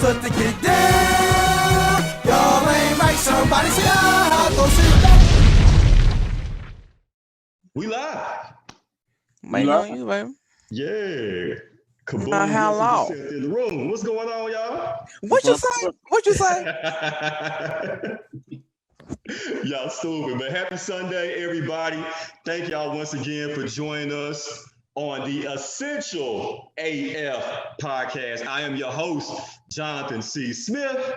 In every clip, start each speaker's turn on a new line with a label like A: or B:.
A: start to get down. Y'all ain't right, somebody say go sit down.
B: We live.
C: Waiting on you, baby.
B: Yeah. Kaboom,
C: how long?
B: In the room. What's going on, y'all?
C: What you say? What you say?
B: Y'all stupid, man. Happy Sunday, everybody. Thank y'all once again for joining us on the Essential AF podcast. I am your host, Jonathan C. Smith.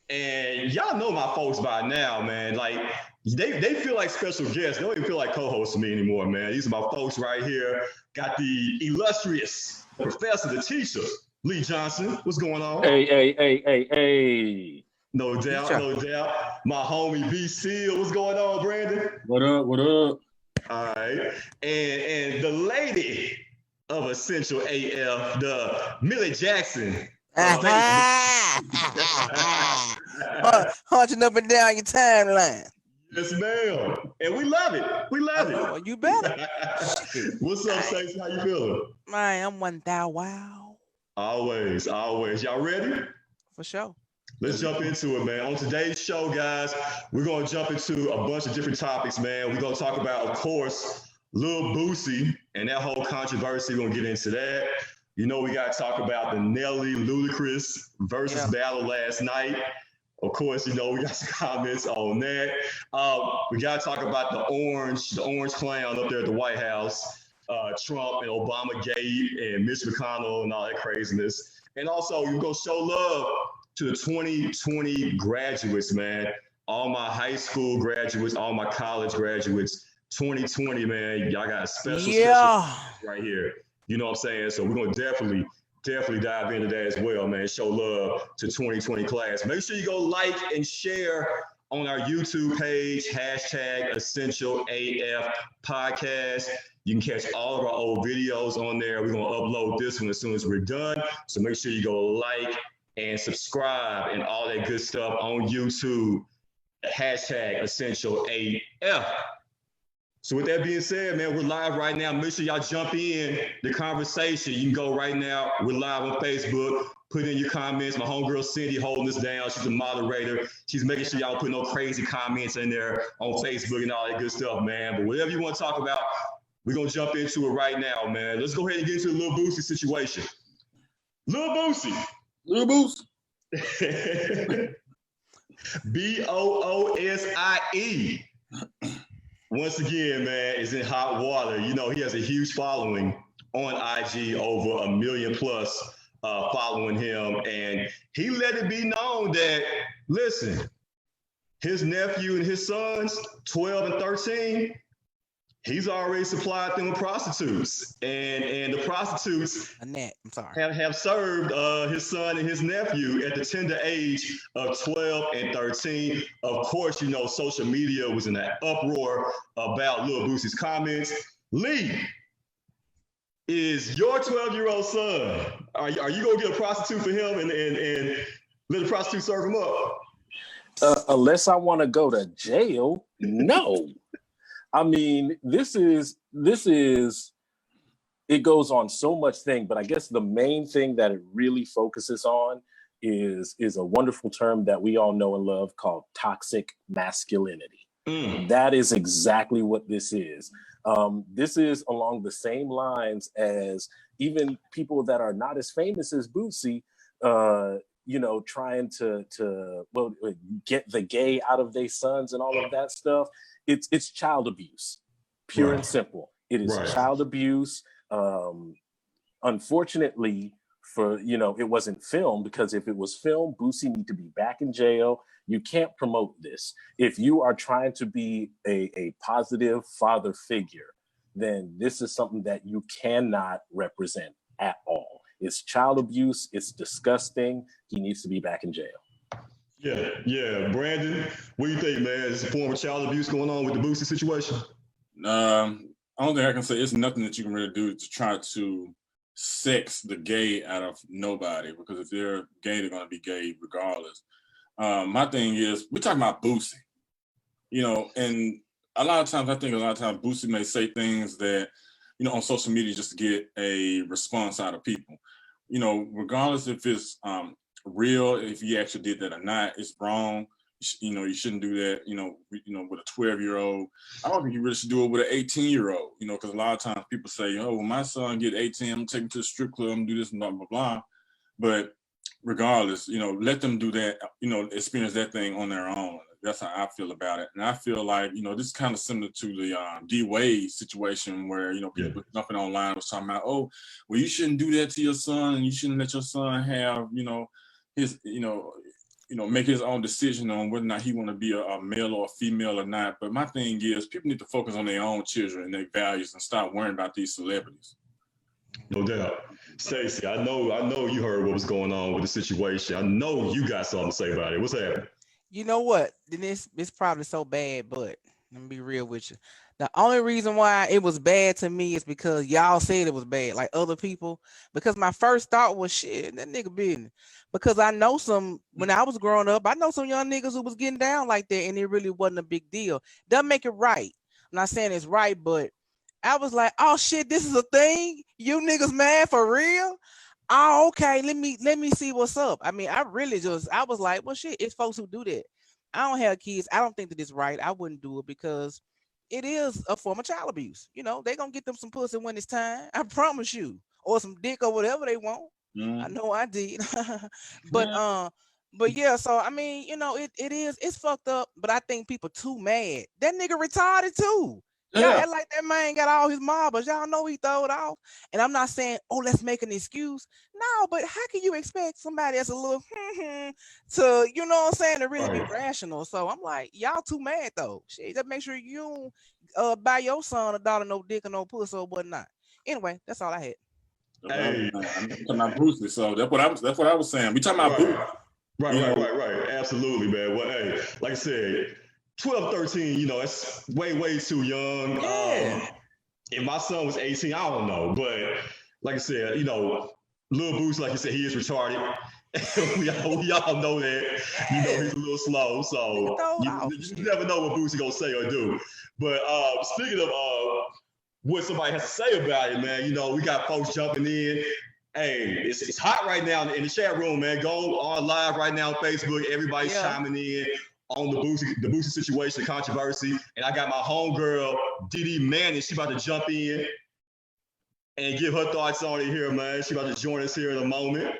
B: And y'all know my folks by now, man. Like, they feel like special guests. They don't even feel like co-hosts to me anymore, man. These are my folks right here. Got the illustrious professor, the teacher, Lee Johnson. What's going on?
D: Hey.
B: No doubt. My homie B Seal. What's going on, Brandon?
D: What up?
B: All right. And the lady of Essential AF, the Millie Jackson.
C: Hunching up and down your timeline.
B: Yes, ma'am. And we love it.
C: Oh, you better.
B: What's up, Stacey? How you feeling?
C: Man, I'm 1,000 wow.
B: Always. Y'all ready?
C: For sure.
B: Let's jump into it, man. On today's show, guys, we're going to jump into a bunch of different topics, man. We're going to talk about, of course, Lil Boosie and that whole controversy. We're going to get into that. You know, we got to talk about the Nelly Ludacris versus battle last night. Of course, you know, we got some comments on that. We got to talk about the orange clown up there at the White House, Trump and ObamaGate and Mitch McConnell and all that craziness. And also, you're going to show love to the 2020 graduates, man. All my high school graduates, all my college graduates, 2020, man. Y'all got a special right here. You know what I'm saying? So we're going to definitely dive into that as well, man. Show love to 2020 class. Make sure you go like and share on our YouTube page, #EssentialAF podcast. You can catch all of our old videos on there. We're going to upload this one as soon as we're done. So make sure you go like and subscribe and all that good stuff on YouTube, #EssentialAF. So with that being said, man, we're live right now. Make sure y'all jump in the conversation. You can go right now. We're live on Facebook. Put in your comments. My homegirl Cindy holding this down. She's a moderator. She's making sure y'all put no crazy comments in there on Facebook and all that good stuff, man. But whatever you want to talk about, we're going to jump into it right now, man. Let's go ahead and get into the Lil Boosie situation. Lil Boosie. Boosie. Once again, man, is in hot water. You know, he has a huge following on IG, over 1 million plus following him. And he let it be known that, listen, his nephew and his sons, 12 and 13, he's already supplied them with prostitutes. And the prostitutes have served his son and his nephew at the tender age of 12 and 13. Of course, you know, social media was in an uproar about Lil Boosie's comments. Lee, is your 12-year-old son, are you going to get a prostitute for him and let the prostitute serve him up?
D: Unless I want to go to jail, no. I mean, this is, it goes on so much thing, but I guess the main thing that it really focuses on is a wonderful term that we all know and love called toxic masculinity. That is exactly what this is. This is along the same lines as even people that are not as famous as Boosie, you know, trying to get the gay out of their sons and all of that stuff. It's child abuse, pure and simple. It is child abuse. Unfortunately, it wasn't filmed, because if it was filmed, Boosie need to be back in jail. You can't promote this. If you are trying to be a positive father figure, then this is something that you cannot represent at all. It's child abuse. It's disgusting. He needs to be back in jail.
B: Yeah. Brandon, what do you think, man? Is a form of child abuse going on with the Boosie situation?
E: I don't think I can say it's nothing that you can really do to try to sex the gay out of nobody, because if they're gay, they're going to be gay regardless. My thing is, we're talking about Boosie, you know, and a lot of times Boosie may say things that, you know, on social media just to get a response out of people. You know, regardless if it's real if he actually did that or not. It's wrong. You shouldn't do that. With a 12-year-old. I don't think you really should do it with an 18-year-old. Because a lot of times people say, "Oh, when my son get 18, I'm gonna take him to the strip club and do this and blah blah blah." But regardless, let them do that. Experience that thing on their own. That's how I feel about it. And I feel like, this is kind of similar to the D Wade situation where, people jumping online was talking about, oh, well, you shouldn't do that to your son, and you shouldn't let your son have, his, make his own decision on whether or not he want to be a male or a female or not. But my thing is, people need to focus on their own children and their values and stop worrying about these celebrities.
B: No doubt. Stacey, I know you heard what was going on with the situation. I know you got something to say about it. What's happening?
C: You know what? This probably so bad, but let me be real with you. The only reason why it was bad to me is because y'all said it was bad, like other people. Because my first thought was, shit, that nigga business. Because I know when I was growing up, I know some young niggas who was getting down like that, and it really wasn't a big deal. Doesn't make it right. I'm not saying it's right, but I was like, oh shit, this is a thing? You niggas mad for real? Oh, okay, let me see what's up. I mean, I was like, well, shit, it's folks who do that. I don't have kids. I don't think that it's right. I wouldn't do it because it is a form of child abuse. They gonna get them some pussy when it's time. I promise you, or some dick or whatever they want. I know I did, but yeah. So I mean, it's fucked up. But I think people too mad. That nigga retarded too. Y'all act like that man got all his marbles. Y'all know he throw it off. And I'm not saying, oh, let's make an excuse. No, but how can you expect somebody that's a little to, to really be rational? So I'm like, y'all too mad though. Shit, just make sure you don't buy your son a dollar no dick or no pussy or whatnot. Anyway, that's all I had.
E: Hey, I'm talking about Boosie, so that's what I was saying. We talking about Boosie.
B: Right. Absolutely, man. Well, hey, like I said, 12, 13, it's way too young.
C: Yeah.
B: If my son was 18, I don't know. But like I said, Lil Boosie, like you said, he is retarded. we all know that. He's a little slow. So you never know what Boosie gonna say or do. But speaking of what somebody has to say about it, man, we got folks jumping in. Hey, it's hot right now in the chat room, man. Go on live right now on Facebook. Everybody's chiming in on the Boosie situation, controversy. And I got my homegirl, Didi Manning. She about to jump in and give her thoughts on it here, man. She about to join us here in a moment.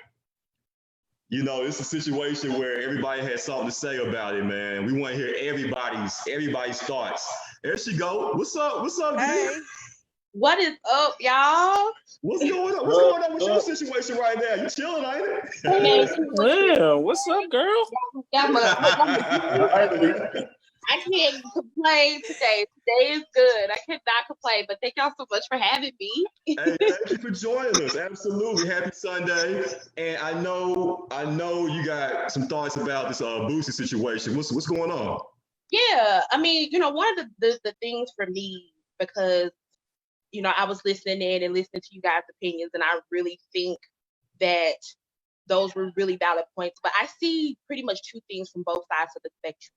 B: It's a situation where everybody has something to say about it, man. We want to hear everybody's thoughts. There she go. What's up,
C: Hey.
B: Didi?
F: What is up, y'all?
B: What's going on? What's going on with your situation right now? You chilling, ain't it?
D: Yeah, what's up, girl?
F: I can't complain today. Today is good. I cannot complain, but thank y'all so much for having me.
B: Hey, thank you for joining us. Absolutely. Happy Sunday. And I know you got some thoughts about this Boosie situation. What's going on?
F: Yeah, I mean, one of the things for me, because I was listening in and listening to you guys' opinions, and I really think that those were really valid points. But I see pretty much two things from both sides of the spectrum.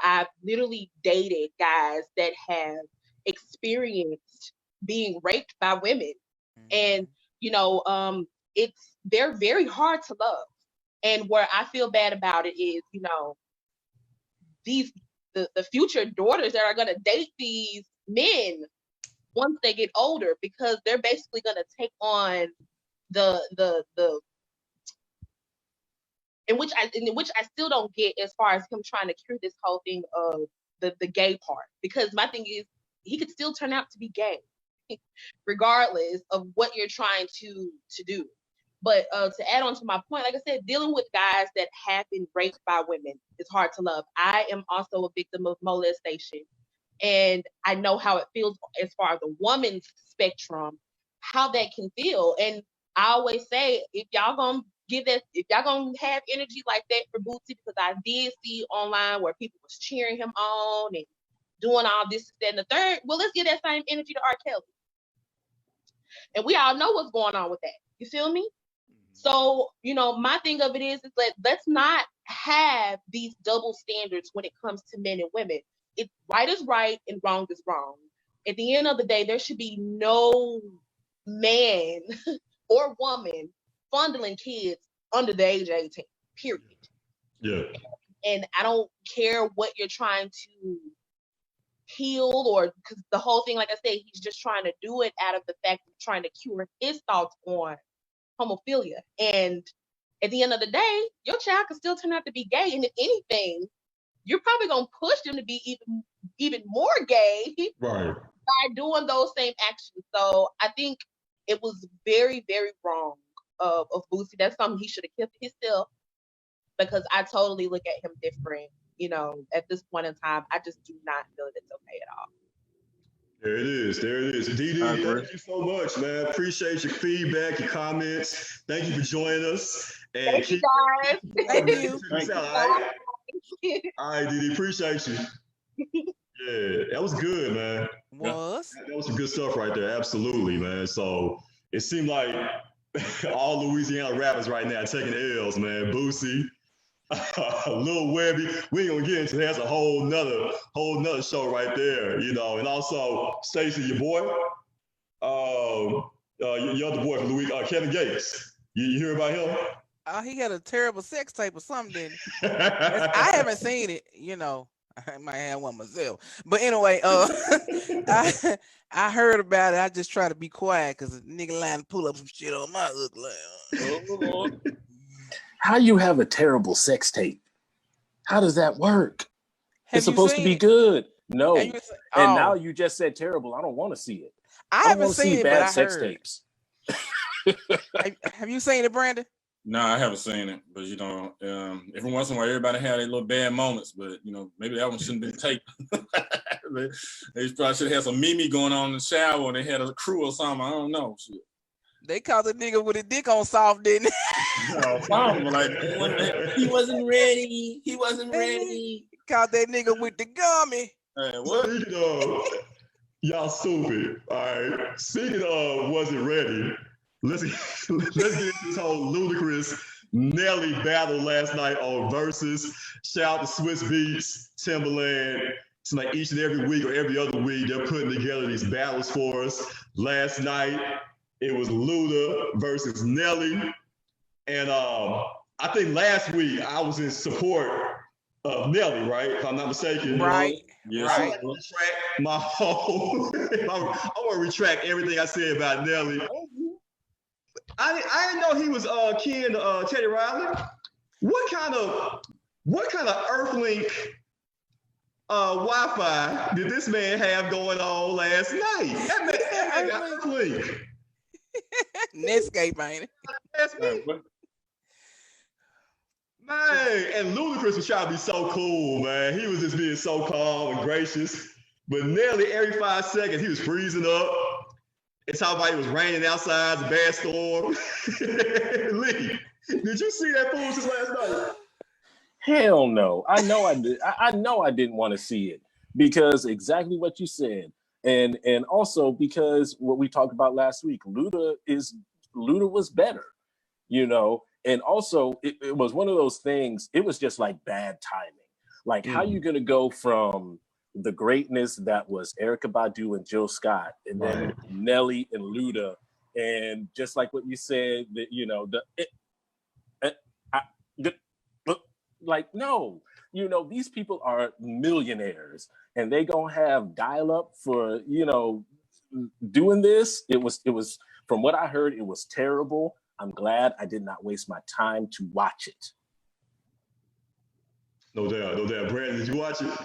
F: I've literally dated guys that have experienced being raped by women, and they're very hard to love. And where I feel bad about it is, the future daughters that are gonna date these men once they get older, because they're basically going to take on the in which I still don't get, as far as him trying to cure this whole thing of the gay part. Because my thing is, he could still turn out to be gay regardless of what you're trying to do. But to add on to my point, like I said, dealing with guys that have been raped by women is hard to love. I am also a victim of molestation. And I know how it feels as far as the woman's spectrum, how that can feel. And I always say, if y'all gonna have energy like that for Boosie, because I did see online where people was cheering him on and doing all this, that, and the third, well, let's give that same energy to R. Kelly. And we all know what's going on with that. You feel me? So, my thing of it is that let's not have these double standards when it comes to men and women. It's right is right and wrong is wrong. At the end of the day, there should be no man or woman fondling kids under the age of 18. period.
B: Yeah.
F: And I don't care what you're trying to heal, or because the whole thing, like I said, he's just trying to do it out of the fact of trying to cure his thoughts on homophilia. And at the end of the day, your child could still turn out to be gay. And if anything, you're probably gonna push them to be even more gay
B: Right.
F: by doing those same actions. So I think it was very, very wrong of Boosie. That's something he should have kept himself, because I totally look at him different. You know, at this point in time, I just do not feel that it's okay at all.
B: There it is. There it is. Dee, thank you so much, man. Appreciate your feedback, your comments. Thank you for joining us. And
F: Thank you, guys.
C: Thank you.
B: All right, Dee, appreciate you. Yeah, that was good, man. That was some good stuff right there. Absolutely, man. So it seemed like all Louisiana rappers right now taking L's, man. Boosie, Lil Webby. We ain't gonna get into that. That's a whole nother show right there, you know. And also Stacey, your boy, your other boy from Louisiana, Kevin Gates. You hear about him?
C: He had a terrible sex tape or something, didn't he? I haven't seen it, you know. I might have one myself. But anyway, I heard about it. I just try to be quiet because a nigga lying to pull up some shit on my ugly. Oh, Lord.
D: How you have a terrible sex tape? How does that work? It's supposed to be good. No. And now you just said terrible. I don't want to see it.
C: I haven't seen it, but I
D: sex
C: heard.
D: Tapes.
C: Have you seen it, Brandon?
E: No, I haven't seen it, but you know, every once in a while, everybody had their little bad moments. But you know, maybe that one shouldn't have been taped. They probably should have had some Mimi going on in the shower, and they had a crew or something. I don't know. Shit.
C: They called the nigga with a dick on soft, didn't they?
E: No, something like he wasn't ready. He wasn't ready.
C: Called that nigga with the gummy.
E: Hey, what?
B: Speaking of, y'all stupid. All right. Speaking of wasn't ready. Let's get into this whole ludicrous Nelly battle last night on Versus. Shout out to Swiss Beats, Timberland. It's like each and every week or every other week, they're putting together these battles for us. Last night, it was Luda versus Nelly. And I think last week I was in support of Nelly, right? If I'm not mistaken.
C: Right.
B: Yes. Right. I want to retract everything I said about Nelly. I didn't know he was kin to Teddy Riley. What kind of Earthlink Wi-Fi did this man have going on last night? That man got Earthlink.
C: Netscape, ain't it?
B: That's me. Man, and Ludacris was trying to be so cool, man. He was just being so calm and gracious. But Nelly, every 5 seconds, he was freezing up. It's how about it was raining outside, the bad storm. Lee, did you see that foolishness last night?
D: Hell no. I know I did. I know I didn't want to see it because exactly what you said. And also because what we talked about last week, Luda was better, you know. And also it was one of those things, it was just like bad timing. Like how you gonna go from the greatness that was Erykah Badu and Jill Scott, and then Nelly and Luda, and just like what you said, that you know, like no, you know, these people are millionaires, and they gonna have dial up for doing this. It was from what I heard, it was terrible. I'm glad I did not waste my time to watch it.
B: No doubt. Brandon, did you watch it?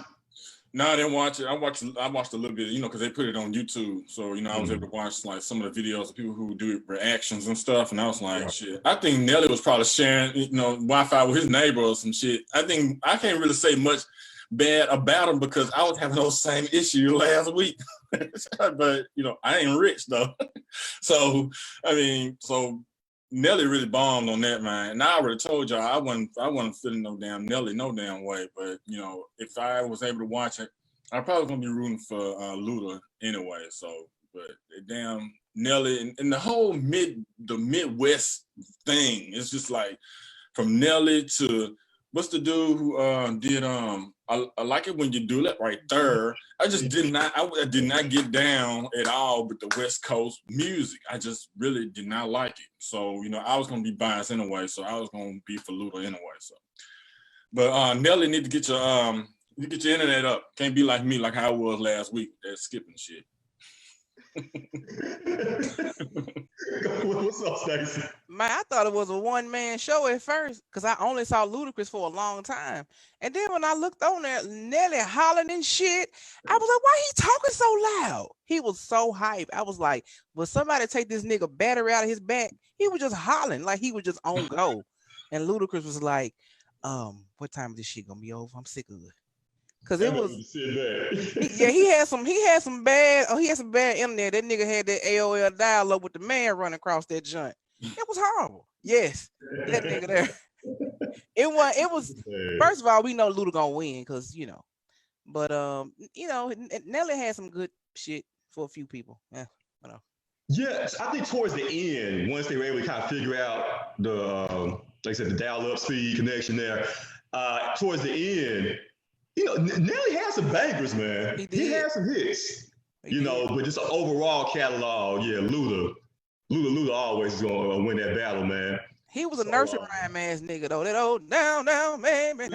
E: No, I didn't watch it. I watched a little bit, because they put it on YouTube. So, I was able to watch like some of the videos of people who do reactions and stuff. And I was like, shit. I think Nelly was probably sharing, Wi-Fi with his neighbor or some shit. I can't really say much bad about him because I was having those same issues last week. But, I ain't rich though. So Nelly really bombed on that, man. And I already told y'all I wasn't feeling no damn Nelly no damn way. But if I was able to watch it, I'm probably gonna be rooting for Luda anyway. So, but damn Nelly and the whole Midwest thing, it's just like from Nelly to what's the dude who did I like it when you do that right there. I just did not get down at all with the West Coast music. I just really did not like it. So, I was gonna be biased anyway, so I was gonna be for Luda anyway. So but Nelly need to get your internet up. Can't be like me, like how I was last week, that skipping shit.
B: What's up, Stacey?
C: Man, I thought it was a one-man show at first because I only saw Ludacris for a long time. And then when I looked on there, Nelly hollering and shit, I was like, why he talking so loud? He was so hype. I was like, will somebody take this nigga battery out of his back? He was just hollering like he was just on go. And Ludacris was like, what time is this shit gonna be over? I'm sick of it. Cause it was, he had some bad internet. That nigga had that AOL dial-up with the man running across that joint. It was horrible. Yes, that nigga there. It was. First of all, we know Luda gonna win, cause but Nelly had some good shit for a few people. Yeah, whatever.
B: Yes, I think towards the end, once they were able to kind of figure out the, like I said, the dial-up speed connection there, towards the end. Nelly had some bangers, man. He had some hits. But just an overall catalog, yeah, Luda always is gonna win that battle, man.
C: He was a nursery rhyme ass nigga though. That old down, baby.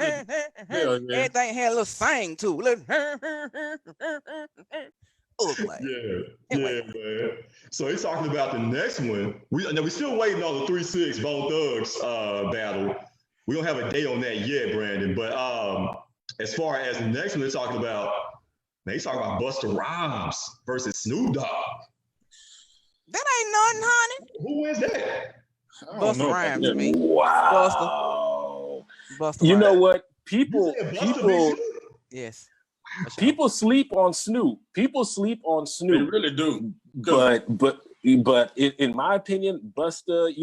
C: Everything had a little sing to it.
B: Man. So he's talking about the next one. We still waiting on the 3-6 Bone Thugs battle. We don't have a date on that yet, Brandon. But as far as the next one, they're talking about, he's talking about Busta Rhymes versus Snoop Dogg.
C: That ain't nothing, honey.
B: Who wins that?
C: Busta Rhymes to me.
D: Wow.
C: Busta
D: you
C: Rhymes.
D: know what? People,
C: yes.
D: People sleep on Snoop. They
E: really do.
D: But in my opinion, Busta,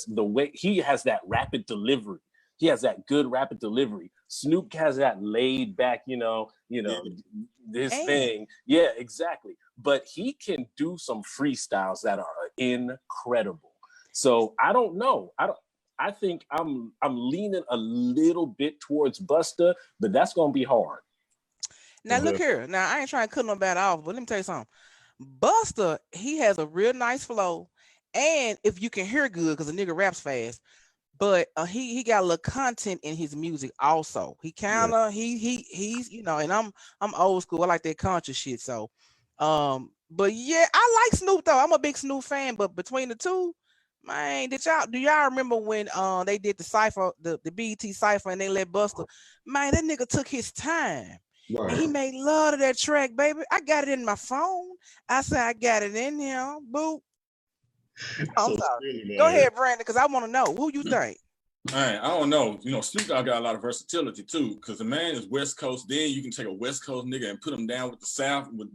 D: the way he has that rapid delivery. He has that good rapid delivery. Snoop has that laid back, this thing. Yeah, exactly. But he can do some freestyles that are incredible. So I don't know. I think I'm leaning a little bit towards Busta, but that's gonna be hard.
C: Now look here. Now I ain't trying to cut nobody off, but let me tell you something. Busta, he has a real nice flow, and if you can hear good, because the nigga raps fast. But he got a little content in his music also. He kind of he's and I'm old school. I like that conscious shit. So, but yeah, I like Snoop though. I'm a big Snoop fan. But between the two, man, do y'all remember when they did the cipher, the BET cipher, and they let Busta? Man, that nigga took his time. Right. And he made love to that track, baby. I got it in my phone. I said I got it in here. Boo. I'm sorry. Go ahead, Brandon, because I want to know who you think.
E: I don't know. Snoop Dogg got a lot of versatility too, because the man is West Coast. Then you can take a West Coast nigga and put him down with the South with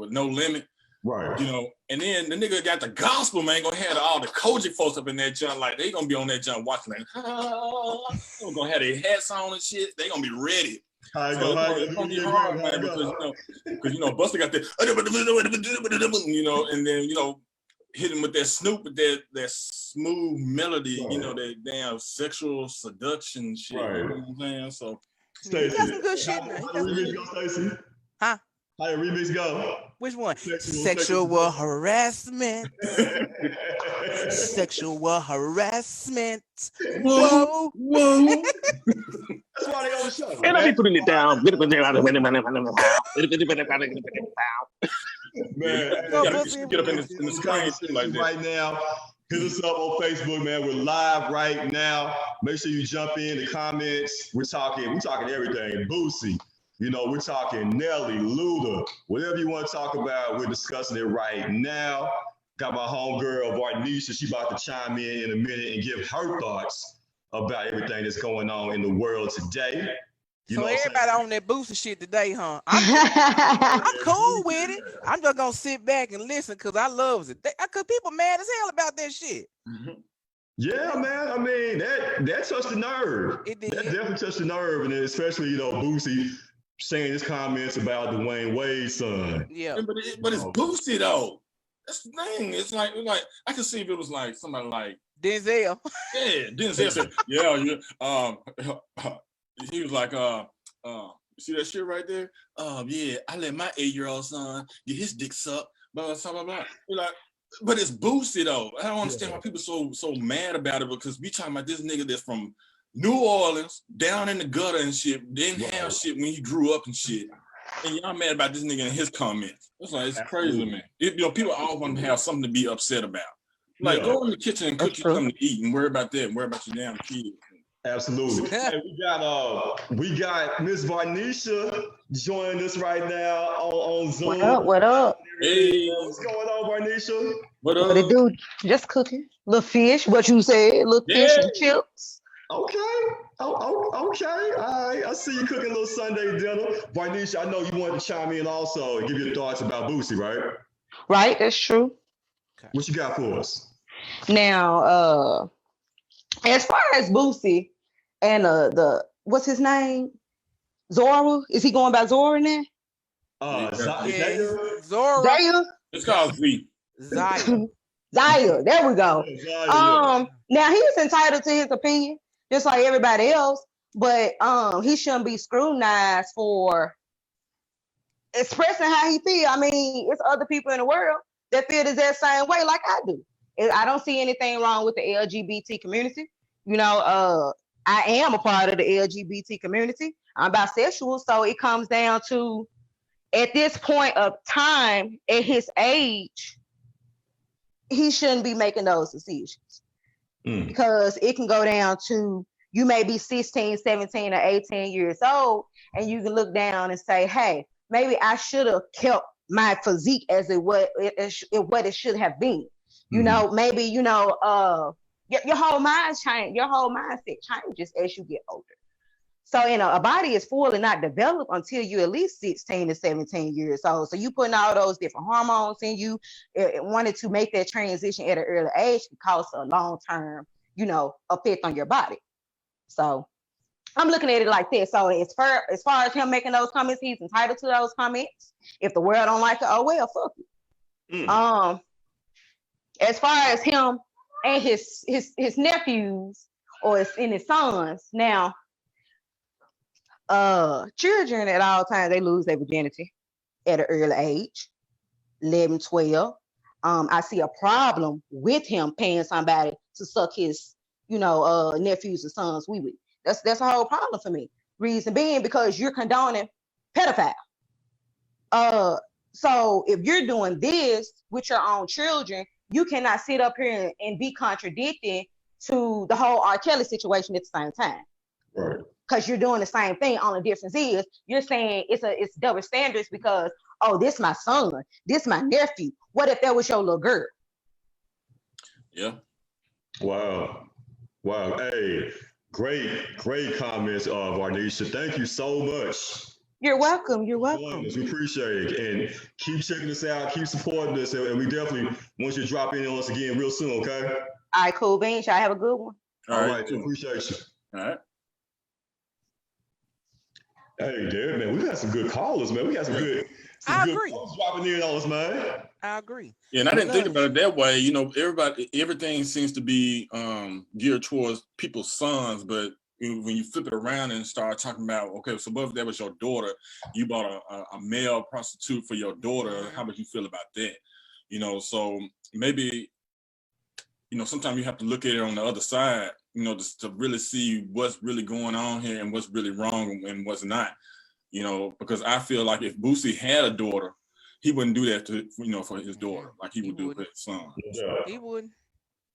E: No Limit. Right. And then the nigga got the gospel, man, gonna have all the Kojic folks up in that junk, like they gonna be on that junk watching like, gonna have their hats on and shit. They gonna be ready. It's gonna be hard, man, because Busta got that, and then hit him with that Snoop with that smooth melody, that damn sexual seduction shit. Right. You know what I'm saying? So
C: Stacey, got some good shit, man.
B: How the remix go, Stacey?
C: Huh?
B: How the remix go?
C: Which one? Sexual harassment. Sexual harassment. Whoa.
B: That's why they on the show.
D: And I'll be putting it down.
B: Man,
E: get up in the screen like that.
B: Right now, hit us up on Facebook, man. We're live right now. Make sure you jump in the comments. We're talking everything. Boosie. We're talking Nelly, Luda, whatever you want to talk about, we're discussing it right now. Got my homegirl, Varnisha. She about to chime in a minute and give her thoughts about everything that's going on in the world today.
C: So everybody on that Boosie shit today, huh? I'm cool with it. I'm just gonna sit back and listen because I love it. Because people mad as hell about that shit.
B: Mm-hmm. Yeah, man. I mean, that touched the nerve.
C: It did.
B: That definitely touched the nerve, and especially Boosie saying his comments about Dwayne Wade's son.
C: Yeah,
E: but it's Boosie though. That's the thing. It's like I can see if it was like somebody like
C: Denzel.
E: Yeah, Denzel said, yeah, he was like, see that shit right there? Yeah, I let my 8-year-old son get his dick sucked, blah, blah, blah, blah. You're like, but it's Boosie though. I don't understand why people so mad about it, because we talking about this nigga that's from New Orleans, down in the gutter and shit, didn't have shit when he grew up and shit. And y'all mad about this nigga and his comments. It's crazy, man. People all want to have something to be upset about. Like, go in the kitchen and cook you something to eat and worry about that and worry about your damn kids.
B: Absolutely. Hey, we got Miss Varnisha joining us right now on Zoom.
G: What up?
E: Hey,
B: what's going on, Varnisha?
G: What it do? Just cooking. Little fish, what you said, little fish and chips.
B: Okay. Okay. All right. I see you cooking a little Sunday dinner. Varnisha, I know you wanted to chime in also and give your thoughts about Boosie, right?
G: Right, that's true.
B: What you got for us?
G: Now, as far as Boosie and the what's his name? Zora? Is he going by Zora now?
C: Zora.
G: Zaya?
E: It's called Z.
C: Zaya.
G: Zaya, there we go.
B: Zaya,
G: Now he's entitled to his opinion, just like everybody else, but he shouldn't be scrutinized for expressing how he feel. I mean, it's other people in the world that feel the exact same way like I do. I don't see anything wrong with the LGBT community. I am a part of the LGBT community. I'm bisexual, so it comes down to, at this point of time, at his age, he shouldn't be making those decisions. Because it can go down to, you may be 16, 17, or 18 years old, and you can look down and say, hey, maybe I should have kept my physique as what it should have been. Maybe, your whole mind change, your whole mindset changes as you get older. So, a body is fully not developed until you're at least 16 to 17 years old. So you putting all those different hormones in you, wanted to make that transition at an early age can cause a long-term, effect on your body. So I'm looking at it like this. So as far as him making those comments, he's entitled to those comments. If the world don't like it, oh well, fuck it. As far as him and his nephews or his sons, now, children at all times, they lose their virginity at an early age, 11, 12. I see a problem with him paying somebody to suck his, nephews and sons wee-wee. That's a whole problem for me. Reason being, because you're condoning pedophile. So if you're doing this with your own children, you cannot sit up here and be contradicting to the whole R. Kelly situation at the same time.
B: Right.
G: Because you're doing the same thing. Only difference is you're saying it's double standards because, oh, this my son, this my nephew. What if that was your little girl?
E: Yeah.
B: Wow. Hey, great comments, Varnisha. Thank you so much.
G: You're welcome.
B: We appreciate it. And keep checking us out, keep supporting us, and we definitely want you to drop in on us again real soon, okay?
G: All right, cool, beans. Y'all have a good one.
B: All right, appreciate you.
E: All right.
B: Hey, Derek, man, we got some good callers, man. We got some good callers dropping in on us, man.
C: I agree.
E: Yeah, and I didn't think about it that way. Everything seems to be geared towards people's sons, but when you flip it around and start talking about, okay, so what if that was your daughter, you bought a male prostitute for your daughter, how would you feel about that? So maybe, sometimes you have to look at it on the other side, just to really see what's really going on here and what's really wrong and what's not, because I feel like if Boosie had a daughter, he wouldn't do that for his daughter like he would do for his son.
B: Yeah.
C: He would.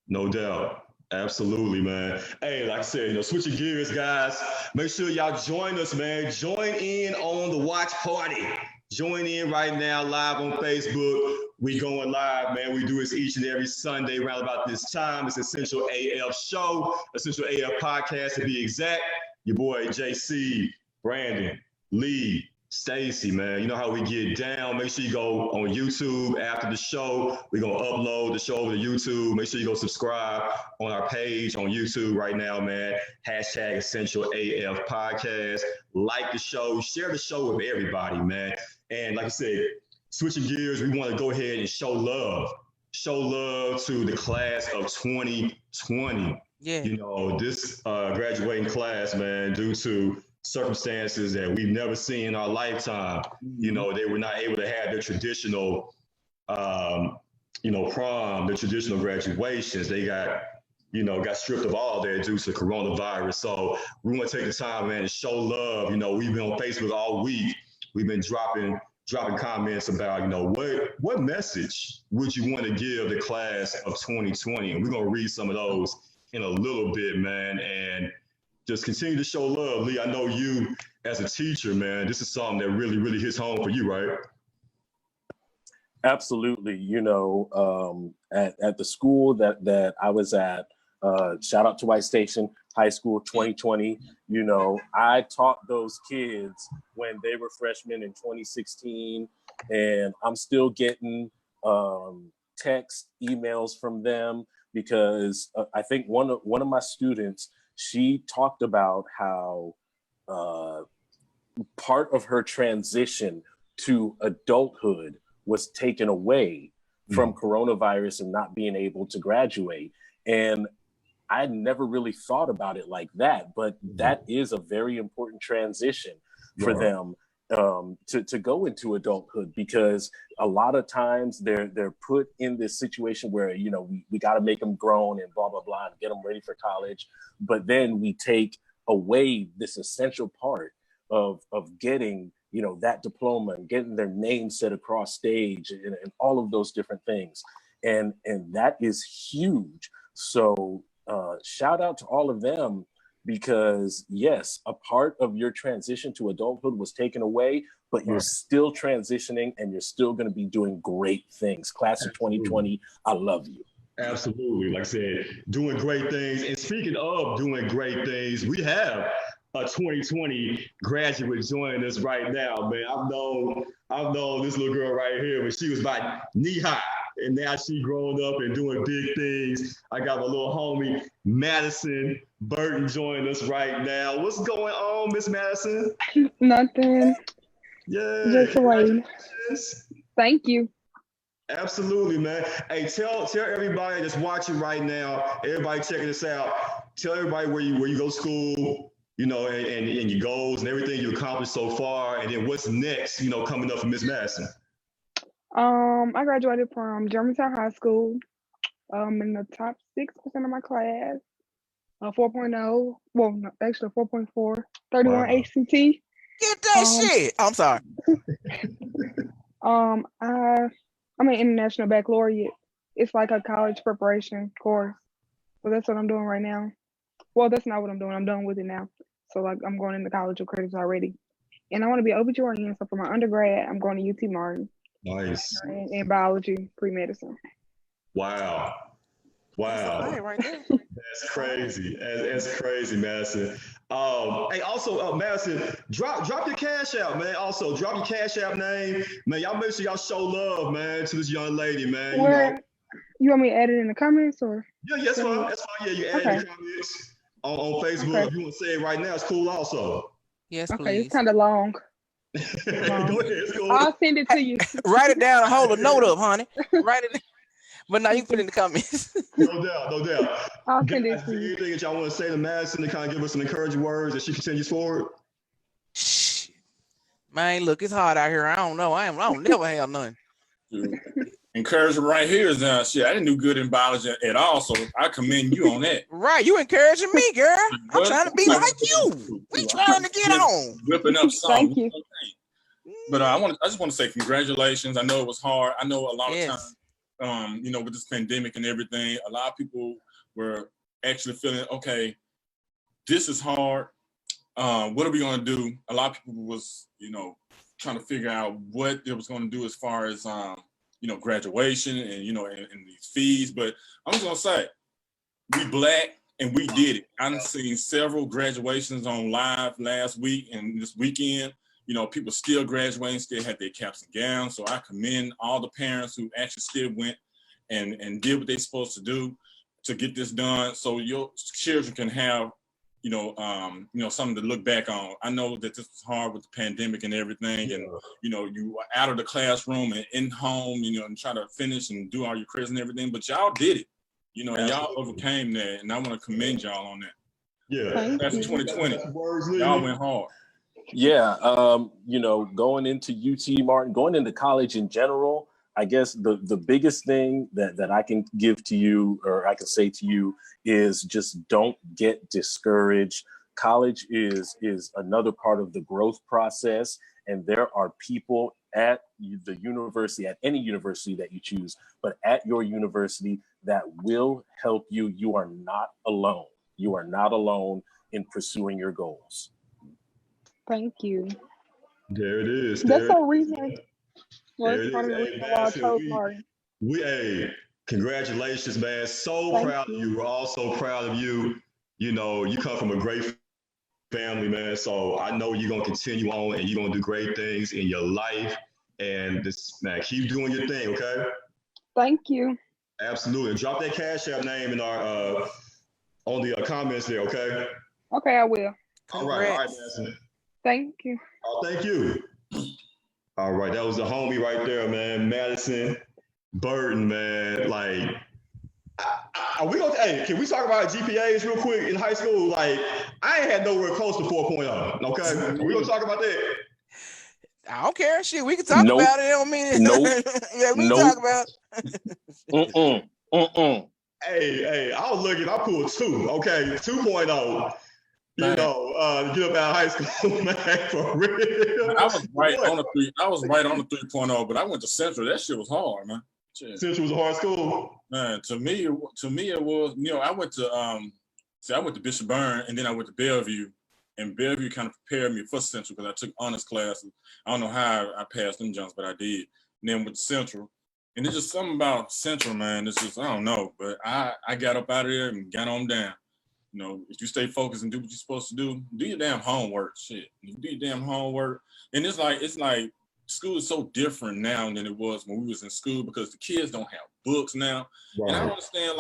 B: No doubt. Absolutely, man. Hey, like I said, switching gears, guys. Make sure y'all join us, man. Join in on the watch party. Join in right now live on Facebook. We going live, man. We do this each and every Sunday around about this time. It's Essential AF Show, Essential AF Podcast to be exact. Your boy JC, Brandon, Lee, Stacy, man. You know how we get down. Make sure you go on YouTube after the show. We're going to upload the show over to YouTube. Make sure you go subscribe on our page on YouTube right now, man. Hashtag Essential AF Podcast. Like the show. Share the show with everybody, man. And like I said, switching gears, we want to go ahead and show love. show love to the class of 2020.
C: Yeah.
B: You know, this graduating class, man, due to circumstances that we've never seen in our lifetime, you know, they were not able to have their traditional, prom, their traditional graduations. They got stripped of all that due to coronavirus. So we want to take the time, man, to show love. You know, we've been on Facebook all week. We've been dropping comments about, what message would you want to give the class of 2020? And we're going to read some of those in a little bit, man, and just continue to show love. Lee, I know you as a teacher, man, this is something that really, really hits home for you, right?
D: Absolutely. At the school that I was at, shout out to White Station High School 2020. I taught those kids when they were freshmen in 2016, and I'm still getting text emails from them because I think one of my students, she talked about how part of her transition to adulthood was taken away from coronavirus and not being able to graduate. And I never really thought about it like that, but that is a very important transition for them to go into adulthood, because a lot of times they're put in this situation where, we got to make them grown and blah, blah, blah, and get them ready for college. But then we take away this essential part of getting, that diploma and getting their name set across stage and all of those different things. And that is huge. So shout out to all of them, because yes, a part of your transition to adulthood was taken away, but you're still transitioning and you're still going to be doing great things. Class of 2020, I love you.
B: Absolutely. Like I said, doing great things. And speaking of doing great things, we have a 2020 graduate joining us right now, man. I've known this little girl right here when she was about knee high, and now she grown up and doing big things. I got my little homie Madison Burton joining us right now. What's going on, Miss Madison?
H: Nothing.
B: Yeah.
H: Just waiting. Thank you.
B: Absolutely, man. Hey, tell everybody that's watching right now, everybody checking this out, tell everybody where you go to school, and your goals and everything you accomplished so far, and then what's next, coming up for Miss Madison.
H: I graduated from Germantown High School, in the top 6% of my class, 4.0, well, no, actually 4.4, 31 ACT.
C: Get that shit. I'm sorry.
H: I'm an international baccalaureate. It's like a college preparation course. So that's what I'm doing right now. Well, that's not what I'm doing. I'm done with it now. So I'm going into College of Critics already. And I want to be an OBGYN. So for my undergrad, I'm going to UT Martin.
B: Nice.
H: In biology, pre-medicine.
B: Wow.
C: Right there.
B: That's crazy. That's crazy, Madison. Hey, also, Madison, drop your cash out, man. Also, drop your cash app name, man. Y'all make sure y'all show love, man, to this young lady, man.
H: You want me to add it in the comments, or?
B: Yeah, that's fine. That's fine. Yeah, you add in the comments on Facebook.
H: Okay.
B: If you want to say it right now, it's cool. Also.
C: Yes,
H: Okay,
C: please.
H: it's kind of long.
B: Go ahead. It's cool.
H: I'll send it to you.
C: Write it down and hold a note up, honey. Write it. But now you can put it in the comments.
B: No doubt.
H: I'll send it
B: Guys,
H: to you.
B: anything that y'all want to say to Madison to kind of give us some encouraging words as she continues forward?
C: Shh. Man, look, it's hard out here. I don't know. I don't never have none.
E: Encouragement right here is shit. I didn't do good in biology at all, so I commend you on that.
C: Right, you encouraging me, girl. I'm trying to be like you. We trying to get on.
E: Whipping up something.
H: Thank you.
E: But I just want to say congratulations. I know it was hard. I know a lot of times, with this pandemic and everything, a lot of people were actually feeling, okay, this is hard. What are we going to do? A lot of people was, trying to figure out what it was going to do as far as, graduation and, and these fees. But I'm just going to say, we Black and we did it. I've seen several graduations on live last week and this weekend. People still graduating, still had their caps and gowns. So I commend all the parents who actually still went and did what they're supposed to do to get this done, so your children can have something to look back on. I know that this was hard with the pandemic and everything, and you were out of the classroom and in home, and try to finish and do all your quizzes and everything, but y'all did it, and y'all overcame that, and I want to commend y'all on that.
B: Yeah,
E: that's 2020. Y'all went hard.
D: Yeah, going into UT Martin, going into college in general, I guess the biggest thing that I can give to you, or I can say to you, is just don't get discouraged. College is another part of the growth process, and there are people at the university, at any university that you choose, but at your university that will help you. You are not alone. You are not alone in pursuing your goals.
H: Thank you.
B: There it is.
H: That's the reason. Well,
B: There
H: it's
B: it
H: part of
B: is.
H: the
B: Hey,
H: reason
B: man,
H: why I chose Martin.
B: Congratulations, man. So
H: Thank
B: proud of you. We're all so proud of you. You come from a great family, man. So I know you're gonna continue on and you're gonna do great things in your life. And this, man, keep doing your thing, okay?
H: Thank you.
B: Absolutely. Drop that Cash App name in our on the comments there, okay?
H: Okay, I will.
B: All right, Madison.
H: Thank you.
B: Oh, thank you. All right, that was the homie right there, man. Madison Burton, man. Like, can we talk about GPAs real quick in high school? Like, I ain't had nowhere close to 4.0. Okay, we gonna talk about that.
C: I don't care. Shit, we can talk about it. I don't mean yeah, we can talk about
B: it. Hey, I was looking. I pulled 2. Okay, 2.0. Get up out of high school, man, for real.
E: I was right on the 3. I was right on the 3.0, but I went to Central. That shit was hard, man. Shit.
B: Central was a hard school.
E: Man, to me it was. I went to Bishop Byrne, and then I went to Bellevue, and Bellevue kind of prepared me for Central because I took honors classes. I don't know how I passed them jumps, but I did. And then with Central, and it's just something about Central, man. It's just, I don't know, but I got up out of there and got on down. If you stay focused and do what you're supposed to do your damn homework. Shit, you do your damn homework. And it's like school is so different now than it was when we was in school because the kids don't have books now. Right. And I understand,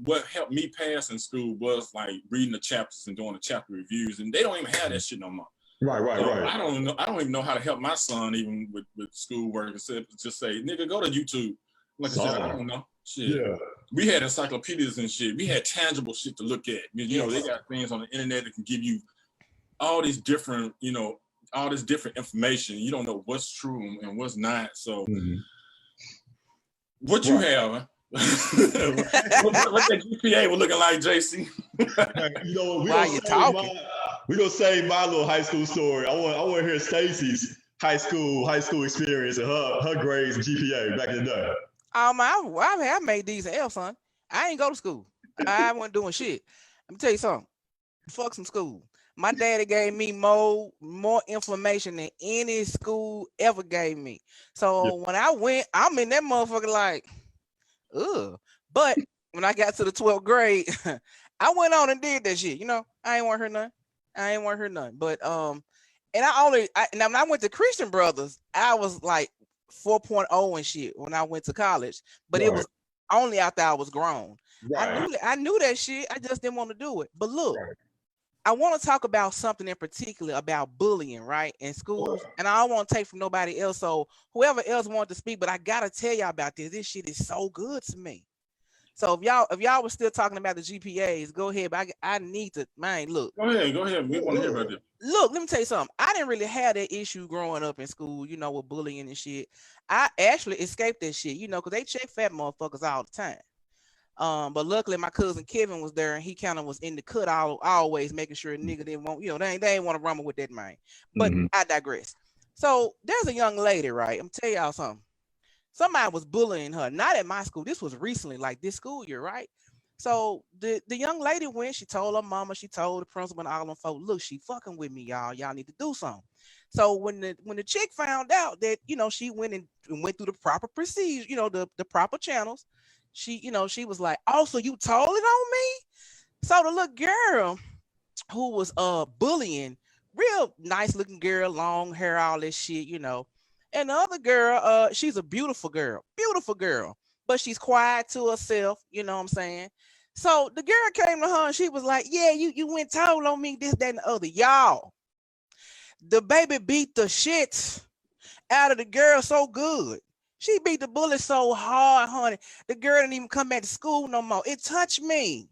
E: what helped me pass in school was reading the chapters and doing the chapter reviews, and they don't even have that shit no more.
B: Right.
E: I don't even know how to help my son even with schoolwork except just say, nigga, go to YouTube. Like I said, I don't know. Shit. Yeah. We had encyclopedias and shit. We had tangible shit to look at. They got things on the internet that can give you all these different, all this different information. You don't know what's true and what's not. So what you have, huh? What that GPA was looking like, JC.
B: We're gonna save my little high school story. I want to hear Stacy's high school experience and her grades and GPA back in the day.
C: I made D's and F's, son. I ain't go to school. I wasn't doing shit. Let me tell you something. Fuck some school. My daddy gave me more information than any school ever gave me. So when I went, I'm in that motherfucker like, ugh. But when I got to the 12th grade, I went on and did that shit. I ain't want to hear nothing. But and when I went to Christian Brothers, I was like 4.0 and shit when I went to college, but it was only after I was grown. Right. I knew that shit. I just didn't want to do it. But look, I want to talk about something in particular about bullying, right, in schools. And I don't want to take from nobody else. So whoever else wanted to speak, but I gotta tell y'all about this. This shit is so good to me. So if y'all were still talking about the GPAs, go ahead. But I need to, man, look.
E: Go ahead. We want to hear about this.
C: Look, let me tell you something. I didn't really have that issue growing up in school, with bullying and shit. I actually escaped that shit, because they check fat motherfuckers all the time. But luckily my cousin Kevin was there and he kind of was in the cut always making sure a nigga didn't want, they ain't want to rumble with that man. But I digress. So there's a young lady, right? I'm tell y'all something. Somebody was bullying her, not at my school. This was recently, like this school year, right? So the young lady went, she told her mama, she told the principal and all them folks, look, she fucking with me, y'all need to do something. So when the chick found out that, she went through the proper procedure, the proper channels, she was like, oh, so you told it on me? So the little girl who was bullying, real nice looking girl, long hair, all this shit, and the other girl, she's a beautiful girl, but she's quiet to herself, you know what I'm saying? So the girl came to her and she was like, yeah, you went told on me this, that, and the other. Y'all, the baby beat the shit out of the girl so good. She beat the bullet so hard, honey. The girl didn't even come back to school no more. It touched me.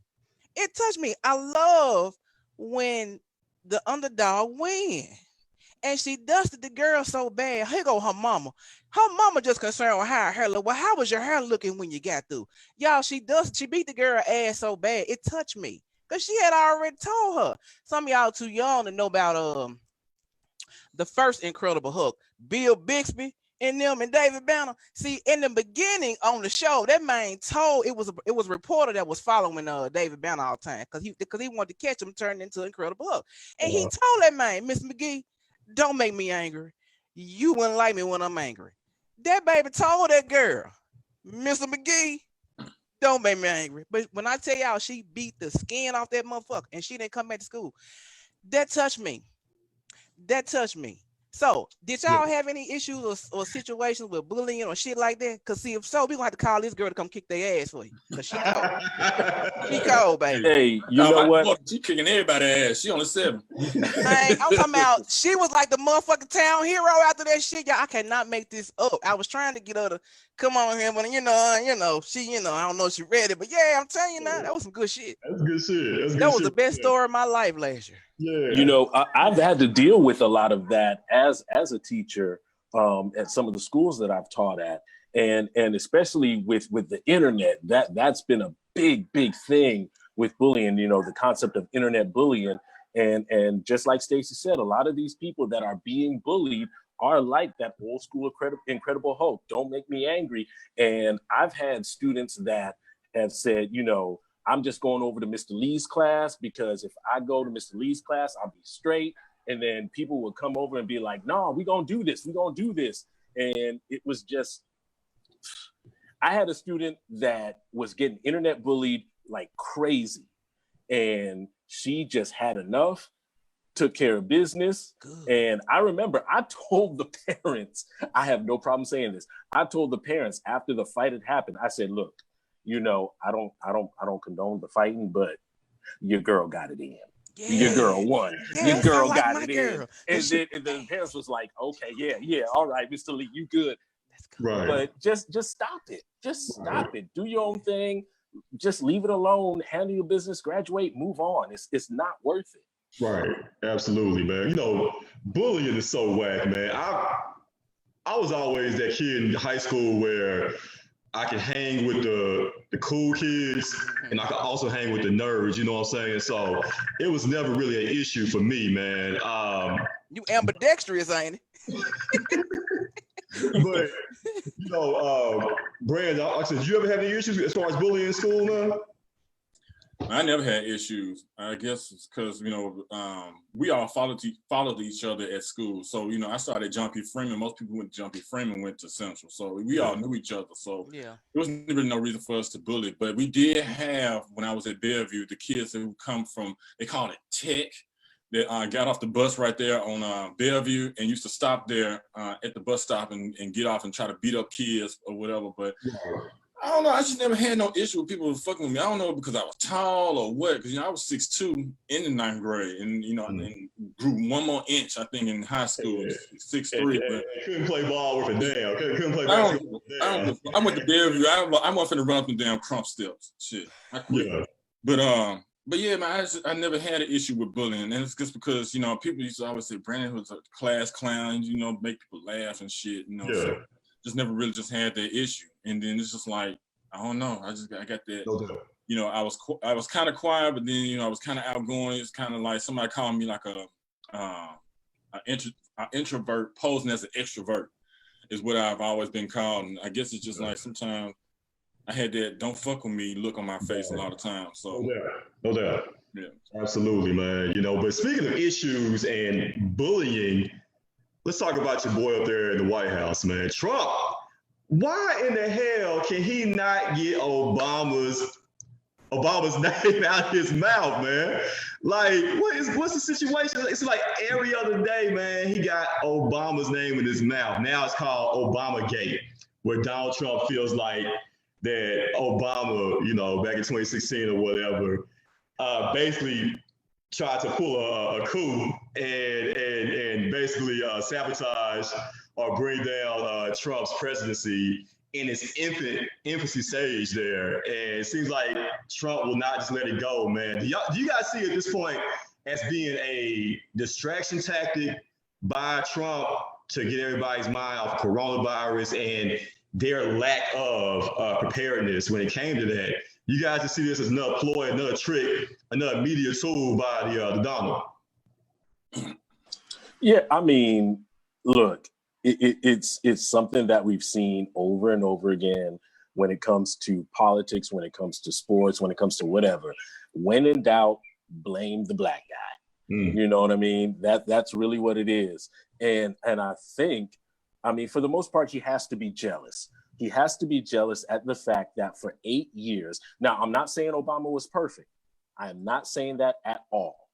C: It touched me. I love when the underdog win. And she dusted the girl so bad. Here go her mama. Her mama just concerned with how her hair look. Well, how was your hair looking when you got through? Y'all, she beat the girl ass so bad. It touched me. Because she had already told her. Some of y'all too young to know about the first Incredible Hulk. Bill Bixby and them and David Banner. See, in the beginning on the show, that man told it was a reporter that was following David Banner all the time because he wanted to catch him turning into Incredible Hulk. And he told that man, Miss McGee, don't make me angry. You wouldn't like me when I'm angry. That baby told that girl, Mr. McGee, don't make me angry. But when I tell y'all she beat the skin off that motherfucker and she didn't come back to school, that touched me. That touched me. So, did y'all have any issues or situations with bullying or shit like that? Because, see, if so, we're going to have to call this girl to come kick their ass for you. Because she cold. She cold, baby.
D: Hey, you know what?
E: She kicking everybody's ass. She only 7.
C: Hey, I'm talking about, she was like the motherfucking town hero after that shit. Y'all, I cannot make this up. I was trying to get her to come on here, but, she, I don't know if she read it. But, yeah, I'm telling you now, that was some good shit.
B: That's good shit.
C: That was the best story of my life last year.
B: Yeah.
D: You know, I've had to deal with a lot of that as a teacher at some of the schools that I've taught at, and especially with the internet. That's been a big thing with bullying. You know, the concept of internet bullying, and just like Stacey said, a lot of these people that are being bullied are like that old school Incredible Hulk. Don't make me angry. And I've had students that have said, you know, I'm just going over to Mr. Lee's class because if I go to Mr. Lee's class, I'll be straight. And then people will come over and be like, no, we're going to do this. We're going to do this. And it was just, I had a student that was getting internet bullied like crazy. And she just had enough, took care of business. Good. And I remember I told the parents, I have no problem saying this. I told the parents after the fight had happened, I said, look, you know, I don't condone the fighting, but your girl got it in. Yeah. Your girl won. Yeah, your girl got it in. And then the parents was like, okay, yeah, all right, Mr. Lee, you good.
B: Right.
D: But just stop it. Just stop it. Do your own thing. Just leave it alone. Handle your business. Graduate. Move on. It's not worth it.
B: Right. Absolutely, man. You know, bullying is so whack, man. I was always that kid in high school where I could hang with the cool kids and I could also hang with the nerds, you know what I'm saying? So it was never really an issue for me, man.
C: You ambidextrous, ain't it?
B: But, you know, Brand, I said, did you ever have any issues as far as bullying in school, man?
E: I never had issues. I guess it's because, you know, we all followed each other at school. So, you know, I started at John P. Freeman. Most people went to John P. Freeman, went to Central. So we all knew each other. So there wasn't really no reason for us to bully. But we did have, when I was at Bellevue, the kids who come from, they called it Tech, that got off the bus right there on Bellevue and used to stop there at the bus stop and get off and try to beat up kids or whatever. But I don't know. I just never had no issue with people fucking with me. I don't know because I was tall or what. Because, you know, I was 6'2" in the 9th grade, and you know, and grew 1 more inch. I think in high school, 6'3". But
B: couldn't play ball worth a damn. Couldn't play basketball.
E: I went to Bellevue. I wasn't finna run up and down Crump steps. Shit, I quit. Yeah. But yeah, man, I never had an issue with bullying, and it's just because, you know, people used to always say Brandon was a class clown, you know, make people laugh and shit, you know. Yeah. So just never really just had that issue, and then it's just like, I don't know, I got that. No doubt. You know, I was kind of quiet, but then, you know, I was kind of outgoing. It's kind of like somebody called me like an introvert posing as an extrovert is what I've always been called, and I guess it's just like sometimes I had that "don't fuck with me" look on my face a lot of times. So
B: no doubt. Yeah, absolutely, man. You know, but speaking of issues and bullying, let's talk about your boy up there in the White House, man. Trump. Why in the hell can he not get Obama's name out of his mouth, man? Like, what's the situation? It's like every other day, man, he got Obama's name in his mouth. Now it's called ObamaGate, where Donald Trump feels like that Obama, back in 2016 or whatever, basically tried to pull a coup and basically sabotage or bring down Trump's presidency in its infancy stage there. And it seems like Trump will not just let it go, man. Do you guys see at this point as being a distraction tactic by Trump to get everybody's mind off coronavirus and their lack of preparedness when it came to that? You guys just see this as another ploy, another trick, another media tool by the Donald.
D: Yeah, I mean, look, it's something that we've seen over and over again when it comes to politics, when it comes to sports, when it comes to whatever. When in doubt, blame the black guy. You know what I mean? That's really what it is. And I think, I mean, for the most part, he has to be jealous. He has to be jealous at the fact that for 8 years, now I'm not saying Obama was perfect. I am not saying that at all.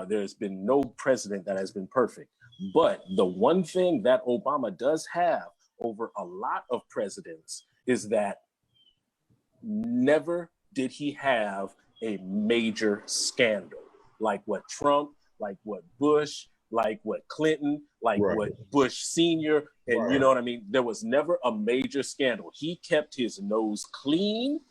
D: There's been no president that has been perfect. But the one thing that Obama does have over a lot of presidents is that never did he have a major scandal like what Trump, like what Bush, like what Clinton, like what Bush Sr. And you know what I mean? There was never a major scandal. He kept his nose clean.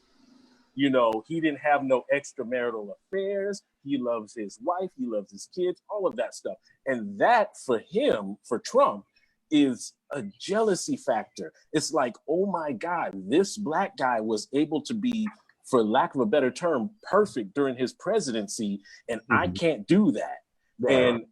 D: You know, he didn't have no extramarital affairs. He loves his wife. He loves his kids, all of that stuff. And that for him, for Trump, is a jealousy factor. It's like, oh my God, this black guy was able to be, for lack of a better term, perfect during his presidency. And I can't do that. And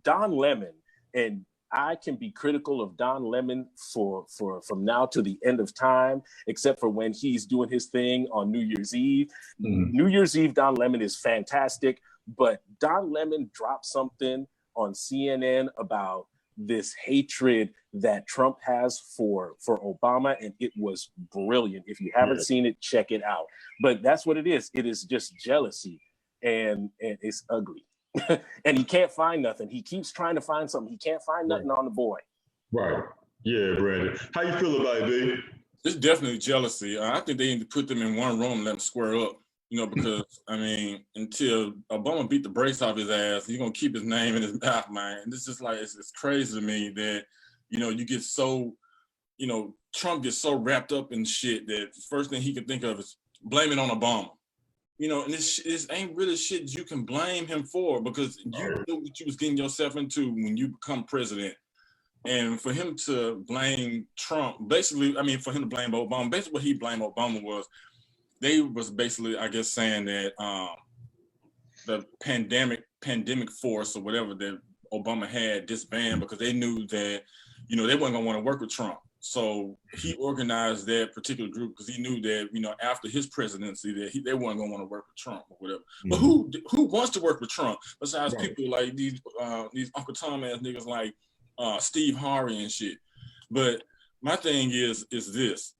D: Don Lemon, and I can be critical of Don Lemon for from now to the end of time, except for when he's doing his thing on New Year's Eve. New Year's Eve, Don Lemon is fantastic, but Don Lemon dropped something on CNN about this hatred that Trump has for Obama, and it was brilliant. If you haven't seen it, check it out. But that's what it is. It is just jealousy, and it's ugly. And he can't find nothing. He keeps trying to find something. He can't find nothing on the boy.
B: Right. Yeah, Brandon. How you feel about it, B?
E: It's definitely jealousy. I think they need to put them in one room and let them square up. You know, because, I mean, until Obama beat the brakes off his ass, he's going to keep his name in his mouth, man. And it's just like, it's crazy to me that, you know, you get so, you know, Trump gets so wrapped up in shit that the first thing he can think of is blame it on Obama. You know, and this ain't really shit you can blame him for, because you knew what you was getting yourself into when you become president. And for him to blame Trump, basically, I mean, for him to blame Obama, basically what he blamed Obama was, they was basically, I guess, saying that the pandemic force or whatever that Obama had disbanded because they knew that, you know, they weren't gonna want to work with Trump. So he organized that particular group because he knew that, you know, after his presidency that they weren't gonna want to work with Trump or whatever. But who wants to work with Trump besides people like these Uncle Tom ass niggas like Steve Harvey and shit? But my thing is this: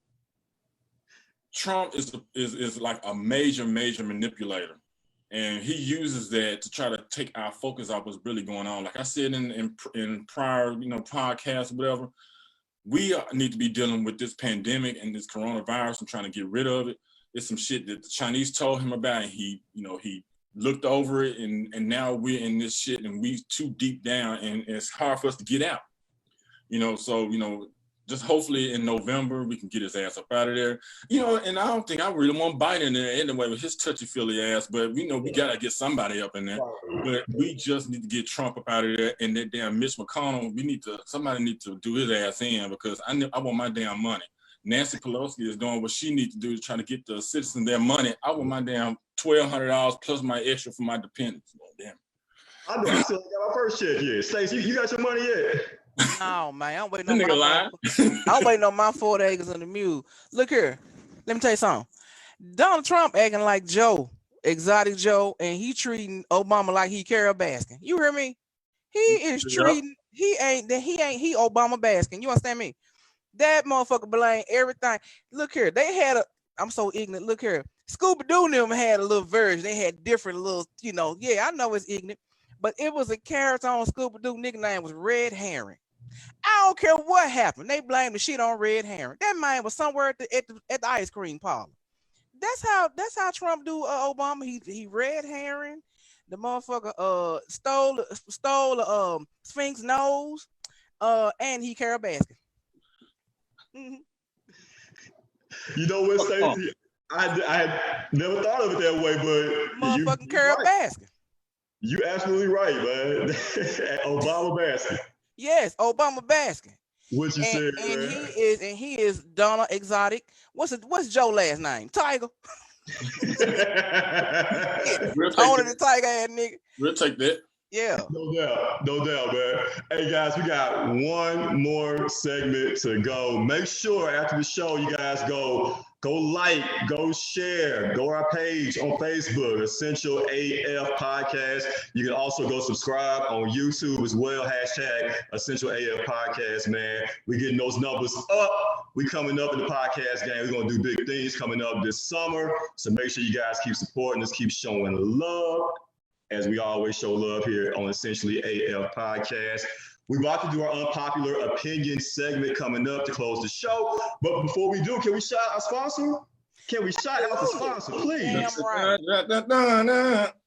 E: Trump is like a major manipulator, and he uses that to try to take our focus off what's really going on. Like I said in prior, you know, podcasts or whatever, we need to be dealing with this pandemic and this coronavirus and trying to get rid of it. It's some shit that the Chinese told him about, and he looked over it, and now we're in this shit, and we too deep down, and it's hard for us to get out. You know, so, you know, just hopefully in November we can get his ass up out of there. You know, and I don't think I really want Biden in there anyway with his touchy-feely ass, but we know we gotta get somebody up in there. But we just need to get Trump up out of there, and that damn Mitch McConnell, somebody need to do his ass in, because I want my damn money. Nancy Pelosi is doing what she needs to do to try to get the citizens their money. I want my damn $1,200 plus my extra for my dependents. Oh, damn.
B: I know I still got my first check yet. Stacey, you got your money yet?
C: No, man, I'm waiting on my 40 acres and the mule. Look here, let me tell you something. Donald Trump acting like Joe, Exotic Joe, and he treating Obama like he Carol Baskin. You hear me? He is treating he Obama Baskin. You understand me? That motherfucker blame everything. Look here, I'm so ignorant. Look here, Scooby-Doo and them had a little version. They had different little, you know. Yeah, I know it's ignorant, but it was a character on Scooby-Doo. Nigga name was Red Herring. I don't care what happened. They blame the shit on red herring. That man was somewhere at the ice cream parlor. That's how Trump do Obama. He red herring. The motherfucker stole Sphinx nose. And he Carol Baskin. Mm-hmm.
B: You know what, Stacey? I had never thought of it that way, but
C: motherfucking Carol Baskin.
B: You absolutely right, man. Obama Baskin.
C: Yes, Obama Baskin.
B: What you said,
C: and he is Donna Exotic. What's Joe last name? Tiger. Owner the Tiger ass nigga.
E: We'll take that.
C: Yeah.
B: No doubt, man. Hey guys, we got one more segment to go. Make sure after the show, you guys go like, go share, go our page on Facebook, Essential AF Podcast. You can also go subscribe on YouTube as well, hashtag Essential AF Podcast, man. We getting those numbers up. We coming up in the podcast game. We're gonna do big things coming up this summer. So make sure you guys keep supporting us, keep showing love, as we always show love here on Essentially AF Podcast. We're about to do our unpopular opinion segment coming up to close the show. But before we do, can we shout out our sponsor? Can we shout out the sponsor, please?
C: Damn right.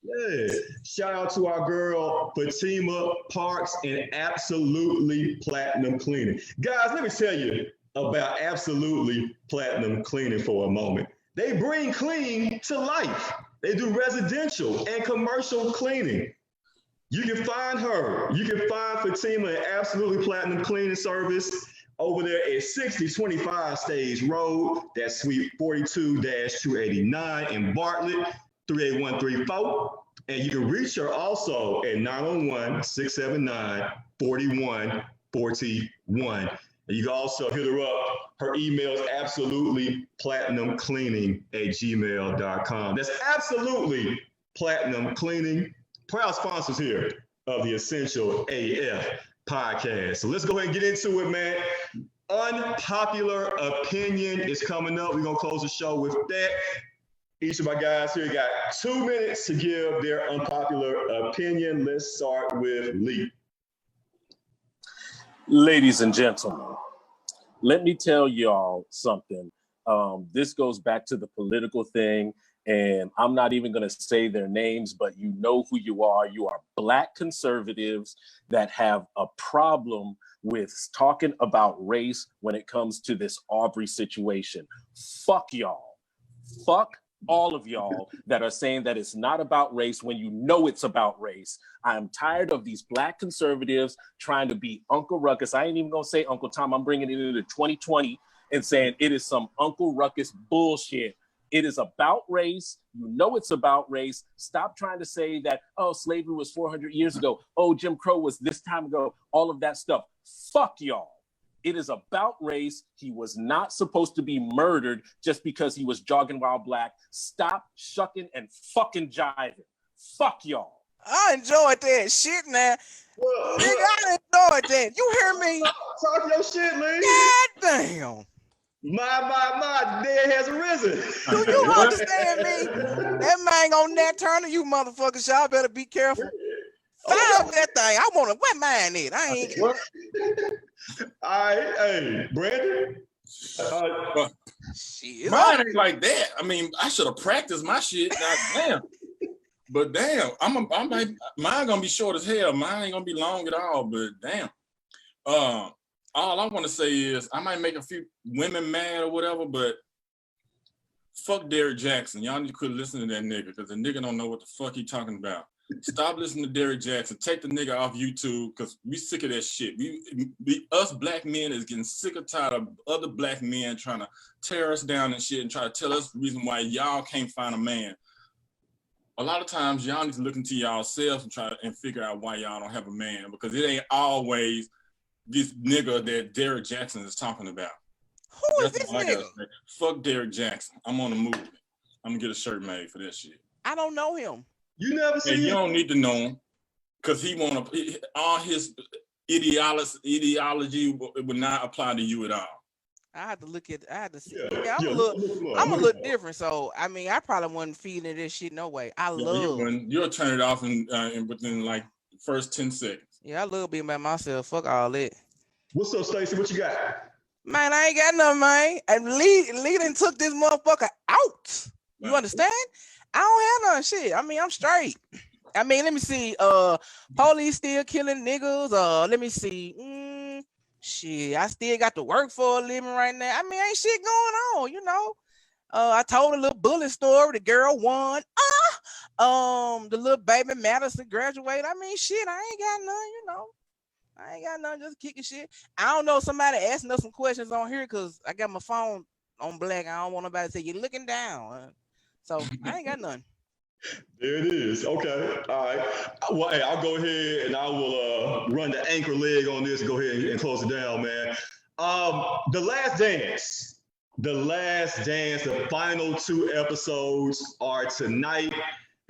B: Yeah. Shout out to our girl, Fatima Parks and Absolutely Platinum Cleaning. Guys, let me tell you about Absolutely Platinum Cleaning for a moment. They bring clean to life. They do residential and commercial cleaning. You can find her. You can find Fatima at Absolutely Platinum Cleaning Service over there at 6025 Stage Road. That's Suite 42-289 in Bartlett, 38134. And you can reach her also at 901-679-4141. And you can also hit her up. Her email is absolutelyplatinumcleaning@gmail.com. That's Absolutely Platinum Cleaning. Proud sponsors here of the Essential AF Podcast. So let's go ahead and get into it, man. Unpopular opinion is coming up. We're going to close the show with that. Each of my guys here got 2 minutes to give their unpopular opinion. Let's start with Lee.
D: Ladies and gentlemen, let me tell y'all something. This goes back to the political thing, and I'm not even going to say their names, but you know who you are. You are Black conservatives that have a problem with talking about race when it comes to this Aubrey situation. Fuck y'all. Fuck all of y'all that are saying that it's not about race when you know it's about race. I'm tired of these Black conservatives trying to be Uncle Ruckus. I ain't even gonna say Uncle Tom. I'm bringing it into 2020 and saying it is some Uncle Ruckus bullshit. It is about race. You know it's about race. Stop trying to say that, oh, slavery was 400 years ago. Oh, Jim Crow was this time ago. All of that stuff. Fuck y'all. It is about race. He was not supposed to be murdered just because he was jogging while Black. Stop shucking and fucking jiving. Fuck y'all.
C: I enjoyed that shit, man. Nigga, I enjoyed that. You hear me?
B: Talk your shit, Lee.
C: God damn.
B: My, dead has arisen.
C: Do you understand me? That man on that Turner, you motherfuckers, y'all better be careful. Fire that thing. I want to wet mine it. I ain't.
B: All right, hey, Brandon.
C: Shit.
E: Mine ain't like that. I mean, I should have practiced my shit. God damn. But damn, mine gonna be short as hell. Mine ain't gonna be long at all. But damn. All I want to say is I might make a few women mad or whatever, but fuck Derrick Jackson. Y'all need to quit listening to that nigga because the nigga don't know what the fuck he talking about. Stop listening to Derrick Jackson. Take the nigga off YouTube because we sick of that shit. Us Black men is getting sick or tired of other Black men trying to tear us down and shit and try to tell us the reason why y'all can't find a man. A lot of times y'all need to look into y'all selves and try and figure out why y'all don't have a man because it ain't always this nigga that Derrick Jackson is talking about.
C: Who is this nigga?
E: Fuck Derrick Jackson. I'm on the movement. I'm gonna get a shirt made for that shit.
C: I don't know him.
B: You never seen
E: him? You
B: him?
E: don't need to know him because he wanna all his ideology would not apply to you at all.
C: I had to look at. I had to see.
B: Yeah,
C: I'm a little different. So I mean, I probably wasn't feeding this shit no way.
E: You'll turn it off in within like the first 10 seconds.
C: Yeah, I love being by myself. Fuck all that.
B: What's up, Stacey? What you got?
C: Man, I ain't got nothing, man. And Lee done took this motherfucker out. You understand? I don't have none shit. I mean, I'm straight. I mean, let me see. Police still killing niggas. Let me see. Shit, I still got to work for a living right now. I mean, ain't shit going on, you know. I told a little bullet story. The girl won. The little baby Madison graduated. I mean, shit, I ain't got none, you know. I ain't got nothing, just kicking shit. I don't know, somebody asking us some questions on here because I got my phone on black. I don't want nobody to say you're looking down. So I ain't got nothing.
B: There it is. Okay. All right. Well, hey, I'll go ahead and I will run the anchor leg on this and go ahead and close it down, man. The Last Dance. The final 2 episodes are tonight,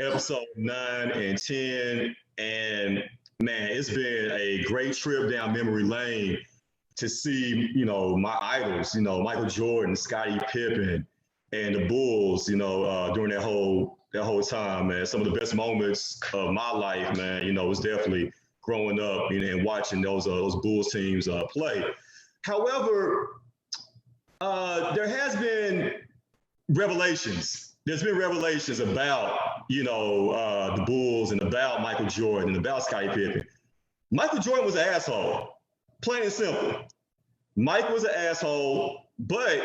B: episode 9 and 10. And man, it's been a great trip down memory lane to see, you know, my idols, you know, Michael Jordan, Scottie Pippen, and the Bulls, you know, during that whole time, man. Some of the best moments of my life, man, you know, was definitely growing up, you know, and watching those Bulls teams play. However, there has been revelations. There's been revelations about, you know, the Bulls and about Michael Jordan and about Scottie Pippen. Michael Jordan was an asshole, plain and simple. Mike was an asshole, but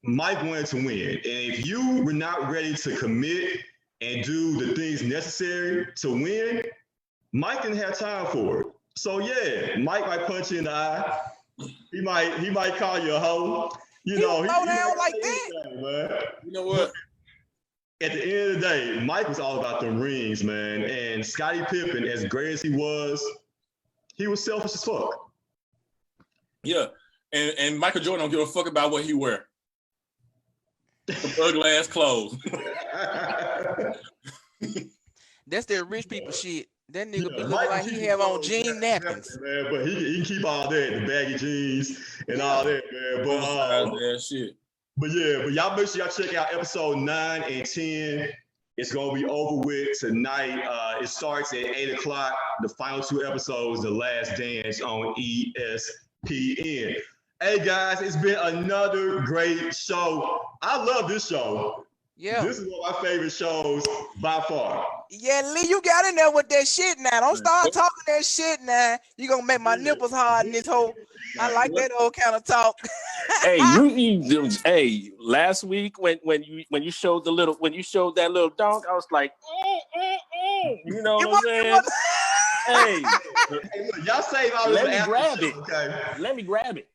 B: Mike wanted to win. And if you were not ready to commit and do the things necessary to win, Mike didn't have time for it. So yeah, Mike might punch you in the eye. He might call you a hoe. You know, he
C: down like that.
B: Man.
E: You know what?
B: At the end of the day, Mike was all about the rings, man. And Scottie Pippen, as great as he was selfish as fuck.
E: Yeah, and Michael Jordan don't give a fuck about what he wear. Some ugly ass clothes.
C: That's their rich people shit. That nigga be looking like he have on jean napkins.
B: Man, but he can keep all that, the baggy jeans and all that, man.
E: Shit.
B: But y'all make sure y'all check out episode 9 and 10. It's gonna be over with tonight. It starts at 8 o'clock. The final 2 episodes, The Last Dance on ESPN. Hey guys, it's been another great show. I love this show.
C: Yeah.
B: This is one of my favorite shows by far.
C: Yeah, Lee, you got in there with that shit now. Don't start talking that shit now. You gonna make my nipples hard in this whole. I like that old kind of talk.
D: Hey, hey, last week when you showed that little donk, I was like, you know what I'm saying? Hey,
B: y'all save all this.
D: Let me grab it.
B: Okay.
D: Let me grab it.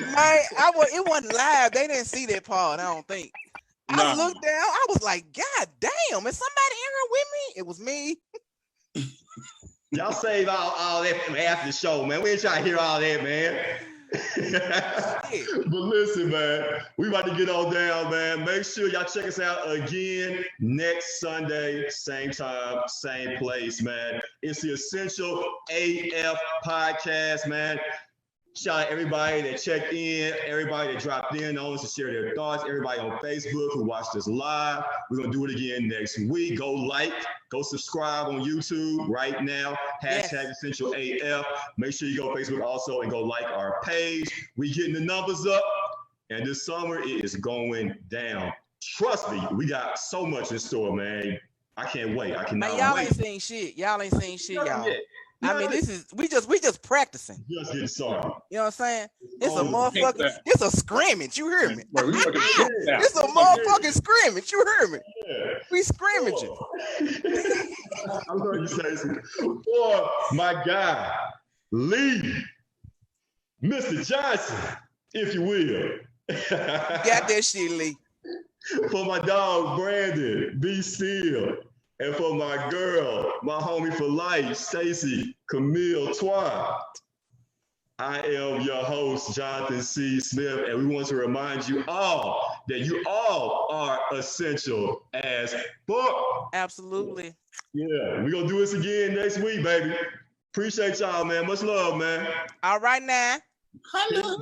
C: Man, it wasn't live. They didn't see that part. I don't think. I looked down. I was like, God damn! Is somebody in here with me? It was me.
B: Y'all save all that from after the show, man. We ain't trying to hear all that, man. But listen, man, we about to get on down, man. Make sure y'all check us out again next Sunday, same time, same place, man. It's the Essential AF podcast, man. Shout out everybody that checked in, everybody that dropped in on us to share their thoughts, everybody on Facebook who watched us live. We're going to do it again next week. Go subscribe on YouTube right now. Hashtag Essential AF. Make sure you go Facebook also and go like our page. We getting the numbers up. And this summer, it is going down. Trust me, we got so much in store, man. I can't wait. I cannot wait.
C: Y'all ain't seen shit. Y'all. I mean, we just practicing.
B: Just getting started.
C: You know what I'm saying? It's a motherfucking, it's a scrimmage. You hear me? It's a motherfucking scrimmage. You hear me?
B: Yeah.
C: We scrimmaging.
B: I'm going to say something. For my guy, Lee, Mr. Johnson, if you will.
C: Got that shit, Lee.
B: For my dog, Brandon, be still. And for my girl, my homie for life, Stacey Camille Twan. I am your host, Jonathan C. Smith, and we want to remind you all that you all are essential as fuck.
C: Absolutely.
B: Yeah, we're going to do this again next week, baby. Appreciate y'all, man. Much love, man.
C: All right now.
F: Hello.